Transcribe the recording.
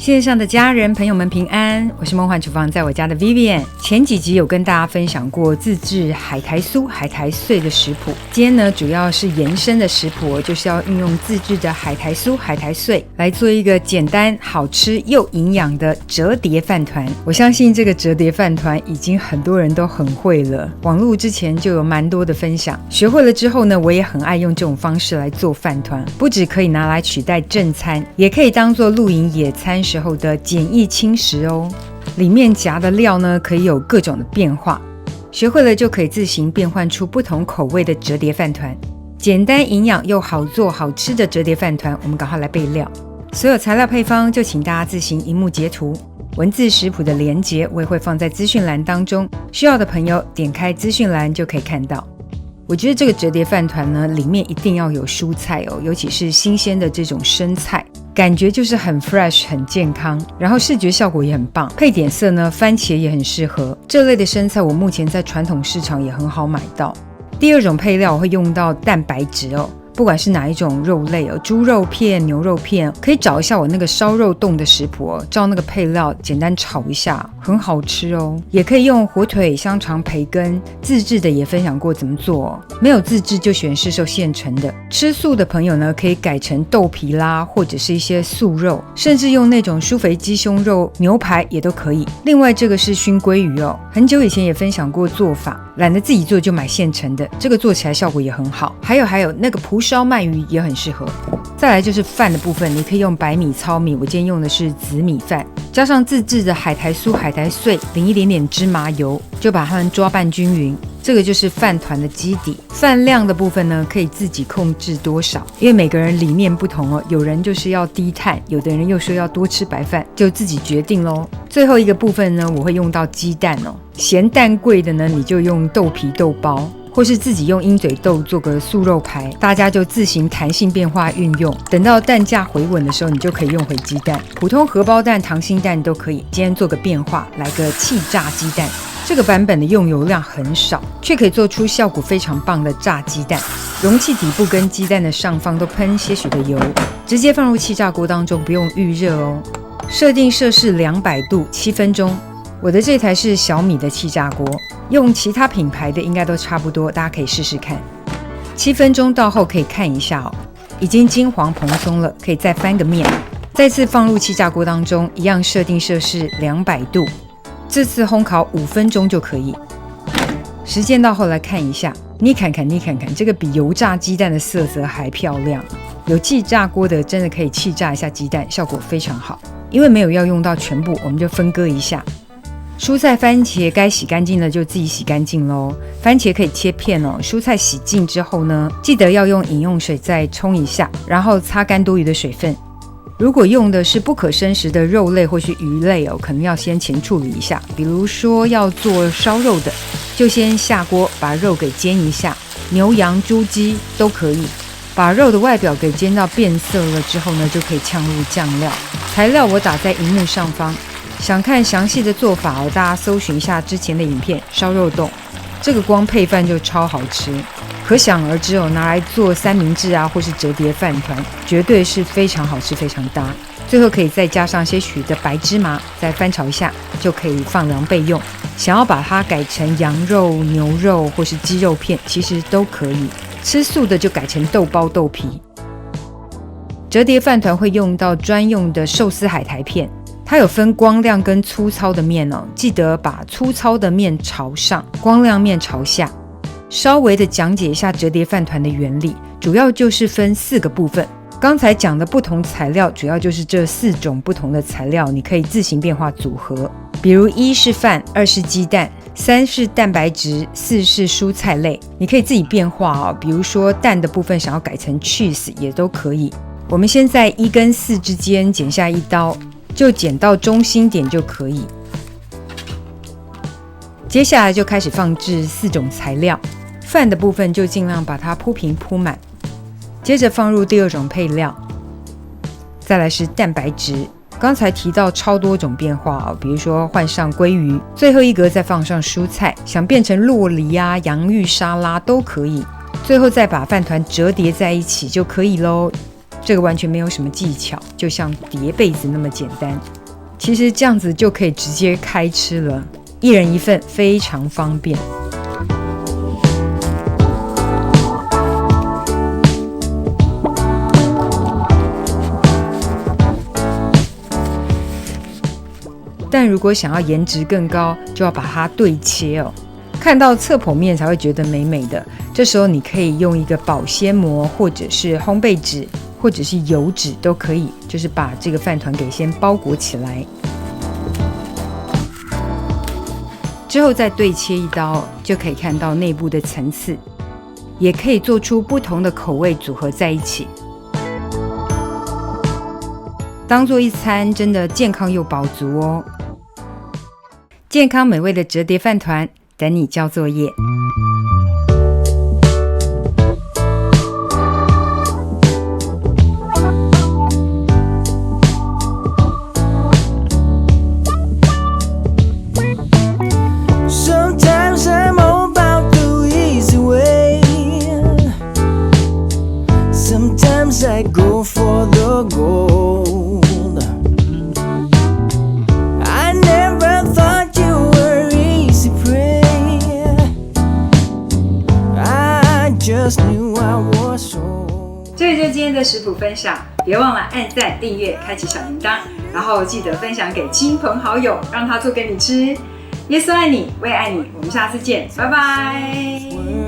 线上的家人朋友们平安，我是梦幻厨房在我家的 Vivian。 前几集有跟大家分享过自制海苔酥、海苔碎的食谱，今天呢主要是延伸的食谱，就是要运用自制的海苔酥、海苔碎来做一个简单好吃又营养的折叠饭团。我相信这个折叠饭团已经很多人都很会了，网络之前就有蛮多的分享，学会了之后呢，我也很爱用这种方式来做饭团，不只可以拿来取代正餐，也可以当做露营野餐时候的简易轻食哦。里面夹的料呢，可以有各种的变化，学会了就可以自行变换出不同口味的折叠饭团。简单营养又好做好吃的折叠饭团，我们赶快来备料。所有材料配方就请大家自行萤幕截图，文字食谱的连结我也会放在资讯栏当中，需要的朋友点开资讯栏就可以看到。我觉得这个折叠饭团呢，里面一定要有蔬菜哦，尤其是新鲜的这种生菜，感觉就是很 fresh 很健康，然后视觉效果也很棒。配点色呢，番茄也很适合。这类的生菜我目前在传统市场也很好买到。第二种配料我会用到蛋白质哦，不管是哪一种肉类哦，猪肉片、牛肉片，可以找一下我那个烧肉冻的食谱哦，照那个配料简单炒一下，很好吃哦。也可以用火腿、香肠、培根，自制的也分享过怎么做哦。没有自制就选市售现成的。吃素的朋友呢，可以改成豆皮啦，或者是一些素肉，甚至用那种舒肥鸡胸肉、牛排也都可以。另外这个是熏鲑鱼哦，很久以前也分享过做法，懒得自己做就买现成的，这个做起来效果也很好。还有那个蒲烧鳗鱼也很适合。再来就是饭的部分，你可以用白米、糙米，我今天用的是紫米饭，加上自制的海苔酥、海苔碎，淋一点点芝麻油，就把它们抓拌均匀。这个就是饭团的基底。饭量的部分呢，可以自己控制多少，因为每个人理念不同哦，有人就是要低碳，有的人又说要多吃白饭，就自己决定咯。最后一个部分呢，我会用到鸡蛋哦，嫌蛋贵的呢，你就用豆皮豆包，或是自己用鹰嘴豆做个素肉排，大家就自行弹性变化运用。等到蛋价回稳的时候，你就可以用回鸡蛋，普通荷包蛋、溏心蛋都可以。今天做个变化，来个气炸鸡蛋。这个版本的用油量很少，却可以做出效果非常棒的炸鸡蛋。容器底部跟鸡蛋的上方都喷些许的油，直接放入气炸锅当中，不用预热哦。设定摄氏200度7分钟。我的这台是小米的气炸锅，用其他品牌的应该都差不多，大家可以试试看。7分钟到后可以看一下哦，已经金黄蓬松了，可以再翻个面，再次放入气炸锅当中，一样设定摄氏200度，这次烘烤5分钟就可以。时间到后来看一下，你看看，这个比油炸鸡蛋的色泽还漂亮。有气炸锅的真的可以气炸一下鸡蛋，效果非常好。因为没有要用到全部，我们就分割一下。蔬菜、番茄该洗干净的就自己洗干净咯，番茄可以切片哦。蔬菜洗净之后呢，记得要用饮用水再冲一下，然后擦干多余的水分。如果用的是不可生食的肉类或是鱼类哦，可能要先前处理一下。比如说要做烧肉的，就先下锅把肉给煎一下，牛羊猪鸡都可以。把肉的外表给煎到变色了之后呢，就可以呛入酱料。材料我打在荧幕上方，想看详细的做法哦，大家搜寻一下之前的影片。烧肉冻这个光配饭就超好吃，可想而知哦，拿来做三明治啊，或是折叠饭团，绝对是非常好吃，非常搭。最后可以再加上些许的白芝麻，再翻炒一下，就可以放凉备用。想要把它改成羊肉、牛肉或是鸡肉片，其实都可以。吃素的就改成豆包豆皮。折叠饭团会用到专用的寿司海苔片，它有分光亮跟粗糙的面哦，记得把粗糙的面朝上，光亮面朝下。稍微的讲解一下折叠饭团的原理，主要就是分4个部分。刚才讲的不同材料，主要就是这4种不同的材料，你可以自行变化组合。比如1是饭，2是鸡蛋，3是蛋白质，4是蔬菜类，你可以自己变化哦。比如说蛋的部分想要改成 cheese 也都可以。我们先在1跟4之间剪下1刀，就剪到中心点就可以。接下来就开始放置4种材料，饭的部分就尽量把它铺平铺满，接着放入第2种配料，再来是蛋白质。刚才提到超多种变化哦，比如说换上鲑鱼，最后一格再放上蔬菜，想变成酪梨啊、洋芋沙拉都可以。最后再把饭团折叠在一起就可以咯。这个完全没有什么技巧，就像叠被子那么简单。其实这样子就可以直接开吃了，一人一份，非常方便。但如果想要颜值更高，就要把它对切哦，看到侧剖面才会觉得美美的。这时候你可以用一个保鲜膜，或者是烘焙纸，或者是油纸都可以，就是把这个饭团给先包裹起来，之后再对切一刀，就可以看到内部的层次，也可以做出不同的口味组合在一起，当做一餐真的健康又饱足哦。健康美味的折叠饭团等你交作业。Sometimes I'm about the easy way. Sometimes I go for the gold.I never thought you were easy prey. I just knew I was so. 这就是今天的食谱分享，别忘了按赞、订阅、开启小铃铛，然后记得分享给亲朋好友，让他做给你吃。耶稣爱你，我也爱你，我们下次见，拜拜。